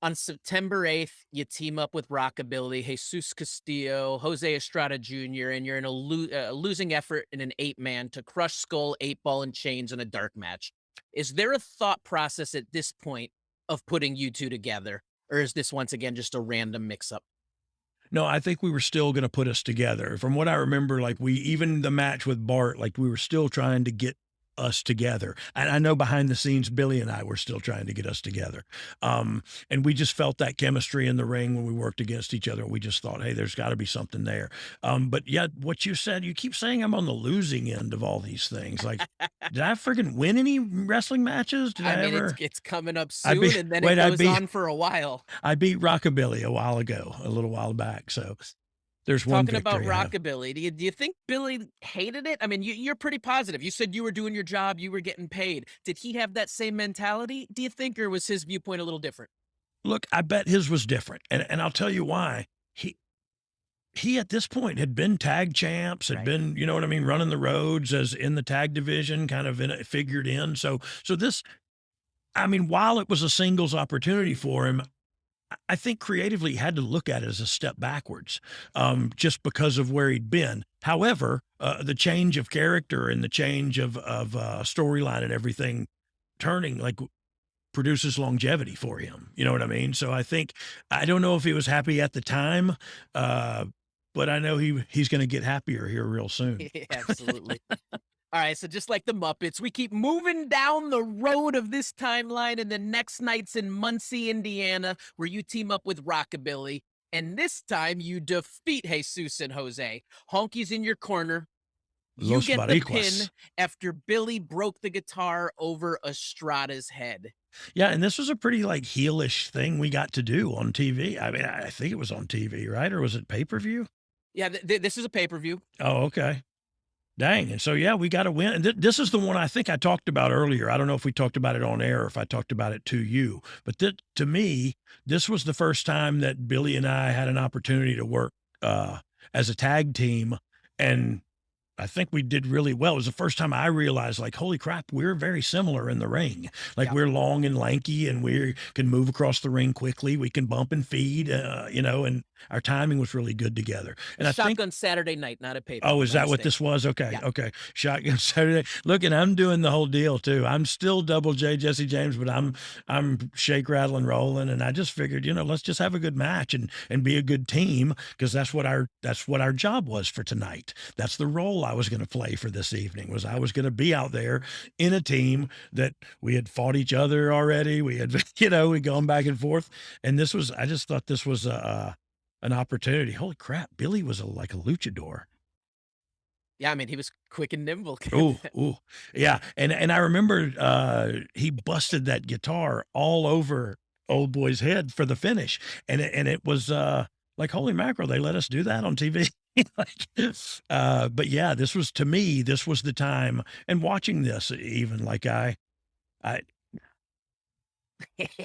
On September 8th, you team up with Rockabilly, Jesus Castillo, Jose Estrada Jr., and you're in a losing effort in an eight-man to crush Skull, 8 Ball, and Chains in a dark match. Is there a thought process at this point of putting you two together, or is this once again just a random mix-up? No, I think we were still gonna put us together. From what I remember, like, we even the match with Bart, like, we were still trying to get us together. And I know behind the scenes, Billy and I were still trying to get us together. And we just felt that chemistry in the ring when we worked against each other. We just thought, "Hey, there's gotta be something there." But yeah, what you said, you keep saying I'm on the losing end of all these things. Like, did I friggin' win any wrestling matches? Did I I mean, it's ever it's coming up I soon, beat and then it wait, goes on for a while. I beat Rockabilly a while ago, a little while back, so there's one Talking about victory I have. Rockabilly, do you think Billy hated it? I mean, you're pretty positive. You said you were doing your job, you were getting paid. Did he have that same mentality, do you think, or was his viewpoint a little different? Look, I bet his was different, and I'll tell you why. He he at this point had been tag champs, had Right. been, you know what I mean, running the roads as in the tag division, kind of in it, figured in. So this, I mean, while it was a singles opportunity for him, I think creatively he had to look at it as a step backwards, just because of where he'd been. However, the change of character and the change of storyline and everything turning like produces longevity for him. You know what I mean? So I think I don't know if he was happy at the time, uh, but I know he's going to get happier here real soon. Absolutely. All right, so just like the Muppets, we keep moving down the road of this timeline, and the next night's in Muncie, Indiana, where you team up with Rockabilly, and this time you defeat Jesus and Jose. Honky's in your corner. You Los get the pin Baricuas. after Billy broke the guitar over Estrada's head. Yeah, and this was a pretty like heelish thing we got to do on TV. I mean, I think it was on TV, right? Or was it pay per view? Yeah, this is a pay per view. Oh, okay. Dang. And so, yeah, we got to win. And this is the one I think I talked about earlier. I don't know if we talked about it on air or if I talked about it to you, but to me, this was the first time that Billy and I had an opportunity to work as a tag team. And I think we did really well. It was the first time I realized, like, holy crap, we're very similar in the ring. Like, Yeah. we're long and lanky, and we can move across the ring quickly. We can bump and feed, and our timing was really good together. And I think Shotgun Saturday night, not a pay per Oh, view. is My that what mistake. this was? Okay, Yeah. okay. Shotgun Saturday. Look, and I'm doing the whole deal too. I'm still double J Jesse James, but I'm shake, rattle, and rolling. And I just figured, let's just have a good match and be a good team because that's what our job was for tonight. That's the role I was going to play for this evening. Was I was going to be out there in a team that we had fought each other already. We had we'd gone back and forth, and I just thought this was an opportunity. Holy crap, Billy was like a luchador. Yeah, I mean, he was quick and nimble. Ooh, ooh. Yeah, and I remember, he busted that guitar all over old boy's head for the finish, and it was, like, holy mackerel, they let us do that on TV? Like, but yeah, this was to me, this was the time and watching this even, like, I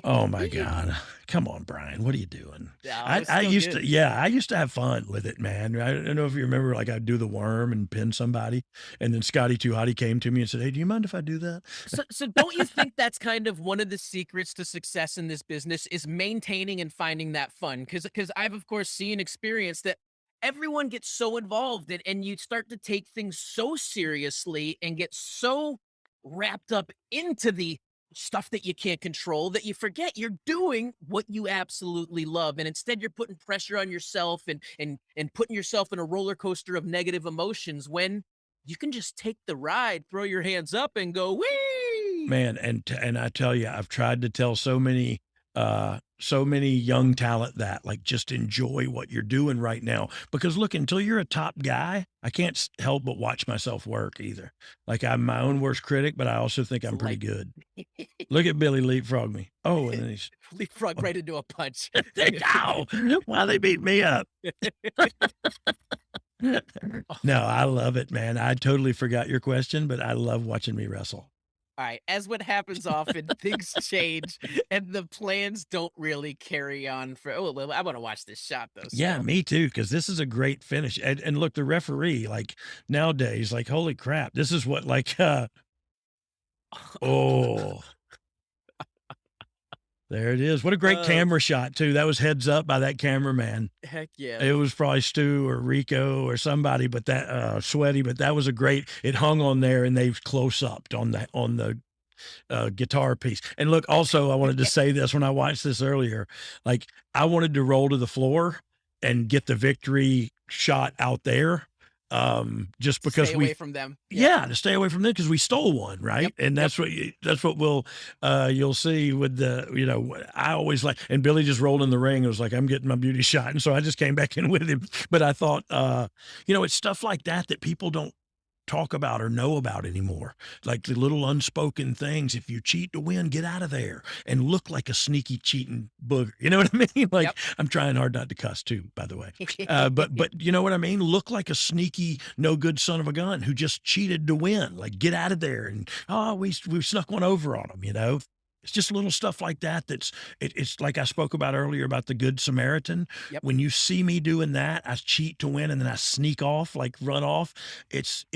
oh my god. Come on, Brian, what are you doing? Yeah, it I was I still used to good. yeah, I used to have fun with it, man. I don't know if you remember, like, I'd do the worm and pin somebody, and then Scotty 2 Hotty came to me and said, "Hey, do you mind if I do that?" So don't you think that's kind of one of the secrets to success in this business is maintaining and finding that fun? Because I've of course seen experience that everyone gets so involved and you start to take things so seriously and get so wrapped up into the stuff that you can't control that you forget you're doing what you absolutely love, and instead you're putting pressure on yourself and putting yourself in a roller coaster of negative emotions when you can just take the ride, throw your hands up, and go, "Whee!" Man, and I tell you, I've tried to tell so many young talent that, like, just enjoy what you're doing right now, because look, until you're a top guy, I can't help but watch myself work either. Like, I'm my own worst critic, but I also think It's I'm pretty like good. Look at Billy leapfrog me. Oh, and then he's leapfrog right into a punch. ow, why they beat me up. No, I love it, man. I totally forgot your question, but I love watching me wrestle. All right, as what happens often, things change and the plans don't really carry on for well, I wanna watch this shot though Yeah, still. me too, because this is a great finish. And look, the referee, like nowadays, like, holy crap, this is what like oh There it is. What a great Uh, camera shot too. That was heads up by that cameraman. Heck yeah. It was probably Stu or Rico or somebody, but that Sweaty, but that was a great. It hung on there, and they close upped on the guitar piece. And look, also, I wanted to say this when I watched this earlier. Like, I wanted to roll to the floor and get the victory shot out there, just because Stay we away from them. Yep. yeah, to stay away from them because we stole one, Yep. right? And Yep. that's what we'll you'll see with the I always like and Billy just rolled in the ring. It was like I'm getting my beauty shot, and so I just came back in with him. But I thought, it's stuff like that that people don't talk about or know about anymore. Like the little unspoken things. If you cheat to win, get out of there and look like a sneaky cheating booger. You know what I mean? Like Yep. I'm trying hard not to cuss too, by the way. But you know what I mean? Look like a sneaky, no good son of a gun who just cheated to win. Like get out of there and we snuck one over on him. It's just little stuff like that. It's like I spoke about earlier about the Good Samaritan. Yep. When you see me doing that, I cheat to win and then I sneak off, like run off. It's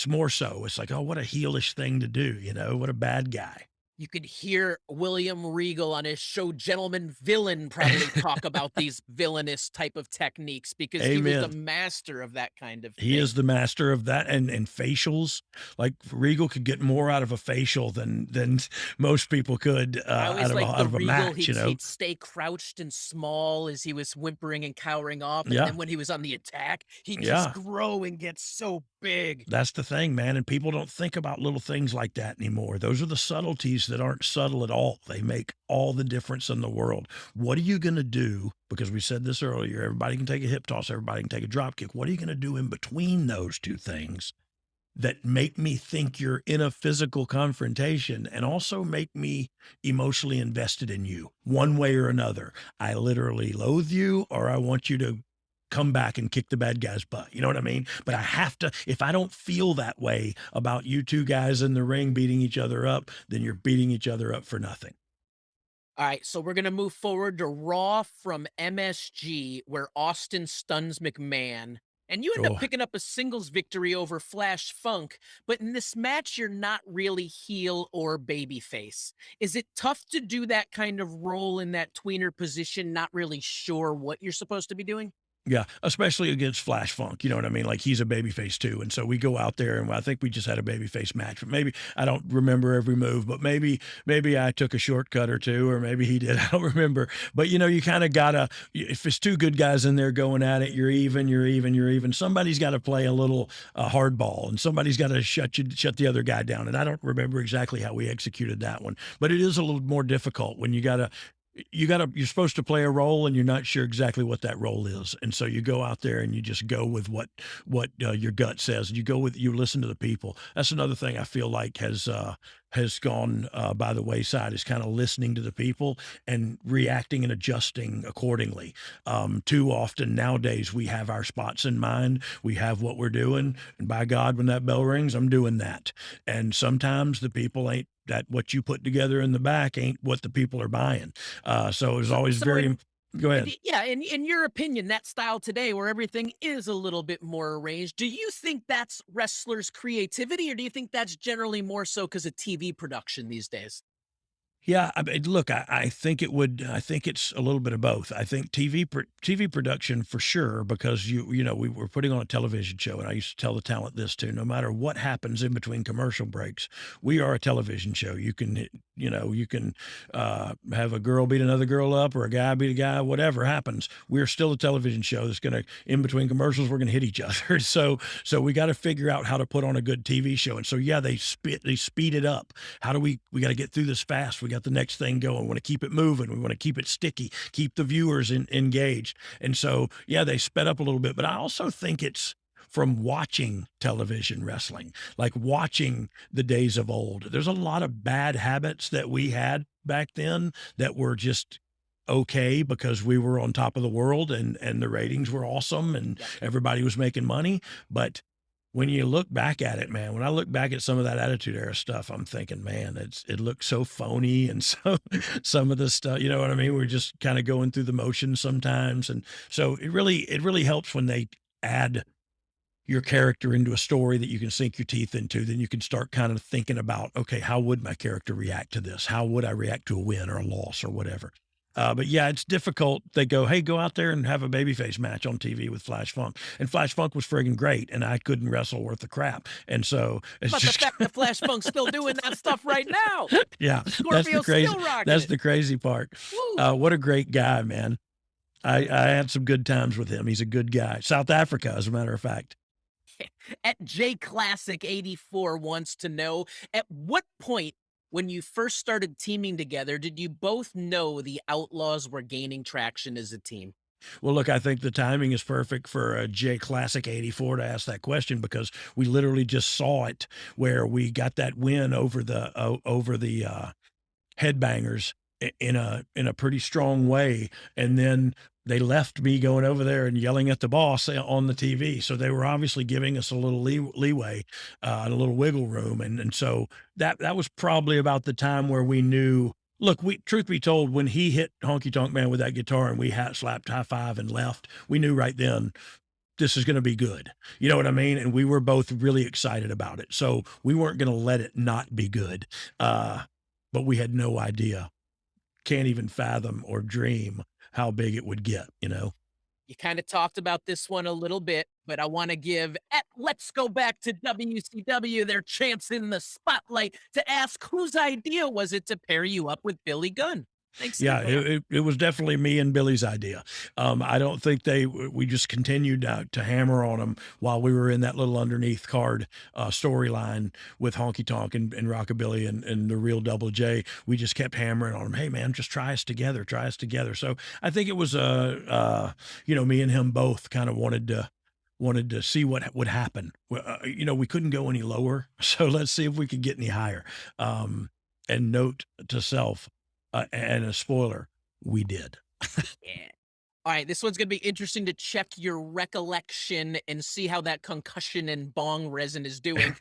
more so. It's like, oh, what a heelish thing to do. What a bad guy. You could hear William Regal on his show Gentleman Villain probably talk about these villainous type of techniques because he was the Amen. master of that kind of He is thing. the master of that and facials. Like Regal could get more out of a facial than most people could I always liked out the of a Regal, match. he'd stay crouched and small as he was whimpering and cowering off, and Yeah, then when he was on the attack, he'd just yeah. grow and get so big. That's the thing, man, and people don't think about little things like that anymore. Those are the subtleties that aren't subtle at all. They make all the difference in the world. What are you gonna do? Because we said this earlier, everybody can take a hip toss, everybody can take a drop kick. What are you gonna do in between those 2 things that make me think you're in a physical confrontation and also make me emotionally invested in you one way or another? I literally loathe you or I want you to come back and kick the bad guy's butt. You know what I mean? But I Yep. have to, if I don't feel that way about you 2 guys in the ring beating each other up, then you're beating each other up for nothing. All right, so we're gonna move forward to Raw from MSG, where Austin stuns McMahon, and you end up Oh, picking up a singles victory over Flash Funk. But in this match, you're not really heel or babyface. Is it tough to do that kind of role in that tweener position, not really sure what you're supposed to be doing? yeah, especially against Flash Funk, you know what I mean? Like, he's a babyface too, and so we go out there, and I think we just had a babyface match, but maybe I don't remember every move, but maybe I took a shortcut or 2, or maybe he did, I don't remember. But, you kinda gotta if it's 2 good guys in there going at it, you're even, you're even, you're even. Somebody's gotta play a little, hardball, and somebody's gotta shut the other guy down, and I don't remember exactly how we executed that one, but it is a little more difficult when you're supposed to play a role and you're not sure exactly what that role is, and so you go out there and you just go with what your gut says. You listen to the people. That's another thing I feel like has gone by the wayside, is kind of listening to the people and reacting and adjusting accordingly. Too often nowadays we have our spots in mind, we have what we're doing, and by God, when that bell rings, I'm doing that. And sometimes the people ain't that what you put together in the back ain't what the people are buying. So it's So, always so very in go And ahead. yeah, in your opinion, that style today where everything is a little bit more arranged, do you think that's wrestlers' creativity, or do you think that's generally more so because of TV production these days? Yeah, I mean, look, I think it's a little bit of both. I think TV production for sure, because we were putting on a television show, and I used to tell the talent this too, no matter what happens in between commercial breaks, we are a television show. You can have a girl beat another girl up or a guy beat a guy, whatever happens, we're still a television show that's gonna, in between commercials, we're gonna hit each other. So we got to figure out how to put on a good TV show. And so yeah, they speed it up. How do we got to get through this fast? We got the next thing going. We want to keep it moving. We want to keep it sticky, keep the viewers engaged. And so, yeah, they sped up a little bit, but I also think it's from watching television wrestling, like watching the days of old. There's a lot of bad habits that we had back then that were just okay because we were on top of the world and the ratings were awesome and Yep. everybody was making money. But when you look back at it, man, when I look back at some of that Attitude Era stuff, I'm thinking, man, it looks so phony, and so some of the stuff, you know what I mean? We're just kind of going through the motions sometimes, and so it really helps when they add your character into a story that you can sink your teeth into, then you can start kind of thinking about, okay, how would my character react to this? How would I react to a win or a loss or whatever? But yeah, it's difficult. They go, hey, go out there and have a babyface match on TV with Flash Funk. And Flash Funk was friggin' great, and I couldn't wrestle worth a crap. And so it's About the just, fact that Flash Funk's still doing that stuff right now. yeah, Scorpio's still rocking that's it. the crazy part. Woo! What a great guy, man. I had some good times with him. He's a good guy. South Africa, as a matter of fact. At J Classic 84 wants to know, at what point when you first started teaming together did you both know the Outlaws were gaining traction as a team? Well, look, I think the timing is perfect for J Classic 84 to ask that question because we literally just saw it where we got that win over the headbangers in a pretty strong way, and then they left me going over there and yelling at the boss on the TV. So they were obviously giving us a little leeway and a little wiggle room, and so that was probably about the time where we knew. Look, we truth be told, when he hit Honky Tonk Man with that guitar and we hat slapped high five and left, we knew right then this is going to be good. You know what I mean? And we were both really excited about it. So we weren't going to let it not be good. But we had no idea, can't even fathom or dream how big it would get, you know? You kind of talked about this one a little bit, but I want to give Let's Go Back to WCW their chance in the spotlight to ask whose idea was it to pair you up with Billy Gunn? Thanks in Yeah, advance. it was definitely me and Billy's idea. I don't think we just continued to hammer on them while we were in that little underneath card storyline with Honky Tonk and Rockabilly and the real Double J. We just kept hammering on them. Hey man, just try us together, try us together. So I think it was me and him both kind of wanted to see what would happen. We couldn't go any lower, so let's see if we could get any higher. And note to self, and a spoiler, we did. Yeah. All right, this one's gonna be interesting to check your recollection and see how that concussion and bong resin is doing.